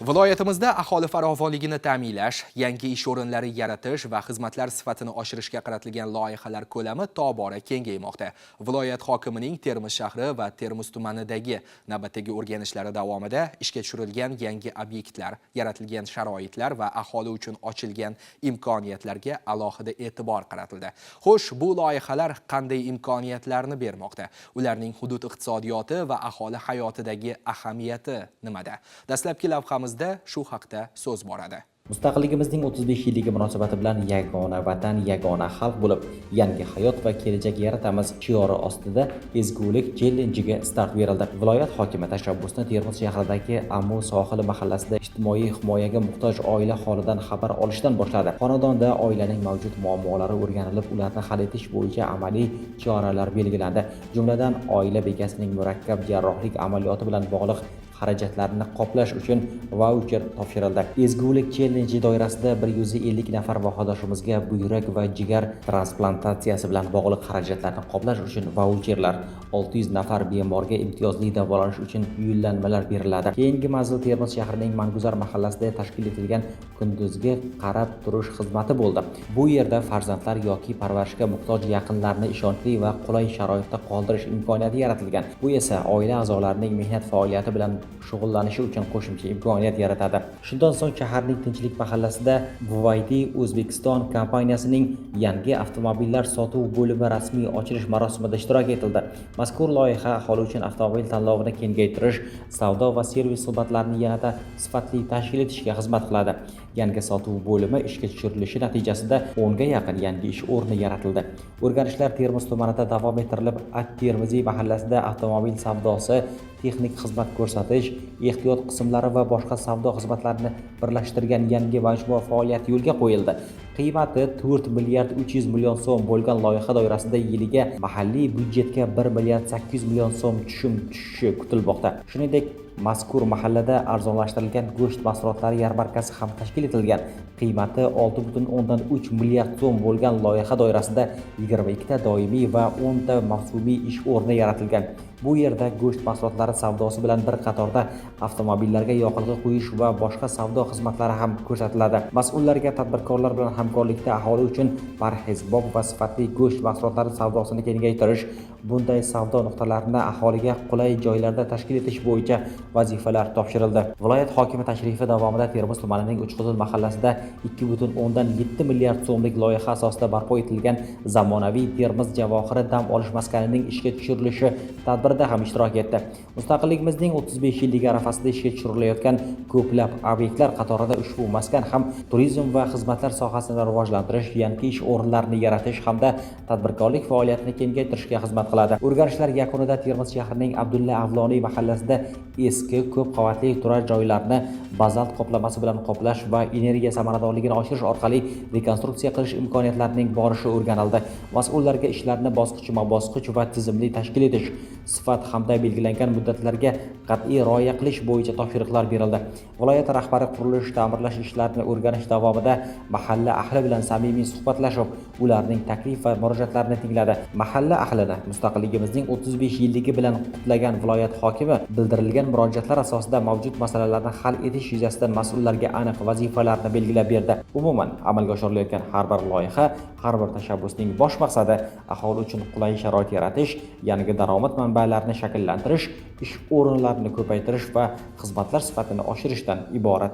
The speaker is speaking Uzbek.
Viloyatimizda aholi farovonligini ta'minlash, yangi ish o'rinlari yaratish va xizmatlar sifatini oshirishga qaratilgan loyihalar ko'lami tobora kengaymoqda. Viloyat hokimining Termiz shahri va Termiz tumanidagi navbatdagi o'rganishlari davomida ishga tushirilgan yangi obyektlar, yaratilgan sharoitlar va aholi uchun ochilgan imkoniyatlarga alohida e'tibor qaratildi. Xo'sh, bu loyihalar qanday imkoniyatlarni bermoqda? Ularning hudud iqtisodiyoti va aholi hayotidagi ahamiyati nimada? Dastlabki lavhamizda shu haqda so'z boradi. Mustaqilligimizning 35 yilligi munosabati bilan yagona vatan, yagona xalq bo'lib, yangi hayot va kelajak yaratamiz shiori ostida ezgulik chellenjiga start berildi. Viloyat hokimi tashabbusni Termiz shahridagi Ammo sohili mahallasida ijtimoiy himoyaga muhtoj oila holidan xabar olishdan boshladi. Xonadonda oilaning mavjud muammolari o'rganilib, ularni hal etish bo'yicha amaliy choralar belgilandi. Jumladan, oila bekasining murakkab jarrohlik amaliyoti bilan bog'liq xarajatlarni qoplash uchun vaucher topshirildi. Ezgulik chellenji doirasida 150 nafar vahodoshimizga buyrak va jigar transplantatsiyasi bilan bog'liq xarajatlarni qoplash uchun vaucherlar, 600 nafar bemorga imtiyozli davolanish uchun yo'llanmalar beriladi. Keyingi manzil Termiz shahrining Manguzar mahallasida tashkil etilgan kunduzgi qarab turish xizmati bo'ldi. Bu yerda farzandlar yoki parvarishga muhtoj yaqinlarni ishonchli va qulay sharoitda qoldirish imkoniyati yaratilgan. Bu esa oila a'zolarining mehnat faoliyati bilan shug'ullanishi uchun qo'shimcha imkoniyat yaratadi. Shundan so'ng shaharning Tinchlik mahallasida BYD O'zbekiston kompaniyasining yangi avtomobillar sotuv bo'limi rasmiy ochilish marosimida ishtirok etildi. Mazkur loyiha aholi uchun avtomobil tanlovini kengaytirish, savdo va servis xizmatlarini yanada sifatli tashkil etishga xizmat qiladi. Yangi sotuv bo'limi ishga tushirilishi natijasida 10 ga yaqin yangi ish o'rni yaratildi. O'rganishlar Termiz tumanida davom ettirilib, At-Termiziy mahallasida avtomobil savdosi, texnik xizmat ko'rsatish, ehtiyot qismlari va boshqa savdo xizmatlarini birlashtirgan yangi majmua faoliyati yo'lga qo'yildi. Qiymati 4 milliard 300 million so'm bo'lgan loyiha doirasida yiliga mahalliy byudjetga 1 milliard 800 million so'm tushum tushishi kutilmoqda. Shuningdek, mazkur mahallada arzonlashtirilgan go'sht mahsulotlari yarmarkasi ham tashkil etilgan. Qiymati 6,3 milliard so'm bo'lgan loyiha doirasida 22 ta doimiy va 10 ta mavsumiy ish o'rni yaratilgan. Bu yerda go'sht mahsulotlari savdosi bilan bir qatorda avtomobillarga yoqilg'i quyish va boshqa savdo xizmatlari ham ko'rsatiladi. Mas'ullarga tadbirkorlar bilan hamkorlikda aholi uchun parhezbop va sifatli go'sht mahsulotlari savdosini kengaytirish, bunday savdo nuqtalarini aholiga qulay joylarda tashkil etish bo'yicha vazifalar topshirildi. Viloyat hokimi tashrifi davomida Termiz tumanining Uchquzil mahallasida 2,7 milliard so'mlik loyiha asosida barpo etilgan zamonaviy Termiz javohiri dam olish maskanining ishga tushirilishi tadbirida ham ishtirok etdi. Mustaqilligimizning 35 yilligi arafasida ishga tushirilayotgan ko'plab obyektlar qatorida ushbu maskan ham turizm va xizmatlar sohasini rivojlantirish, yangi ish o'rinlarini yaratish hamda tadbirkorlik faoliyatini kengaytirishga xizmat qiladi. O'rganishlar yakunida Termiz shahrining Abdulla Avloniy mahallasida eski ko'p qavatli turar joylarni bazalt qoplamasi bilan qoplash va energiya samaradorligini oshirish orqali rekonstruksiya qilish imkoniyatlarining borishi o'rganildi. Mas'ullarga ishlarni bosqichma-bosqich va tizimli tashkil etish, sifat hamda belgilangan muddatlarga qat'iy rioya qilish bo'yicha topshiriqlar berildi. Viloyat rahbari qurilish ta'mirlash ishlarini o'rganish davomida mahalla ahli bilan samimiy suhbatlashib, ularning taklif va murojaatlarini tingladi. Mahalla ahlini mustaqilligimizning 35 yilligi bilan qutlagan viloyat hokimi bildirilgan murojaatlar asosida mavjud masalalarni hal etish yuzasidan mas'ullarga aniq vazifalarni belgilab berdi. Umuman, amalga oshirilayotgan har bir loyiha, har bir tashabbusning bosh maqsadi aholi uchun qulay sharoit yaratish, yangi daromad manbalarini shakllantirish, ish o'rinlarini ko'paytirish va xizmatlar sifatini oshirishdan iborat.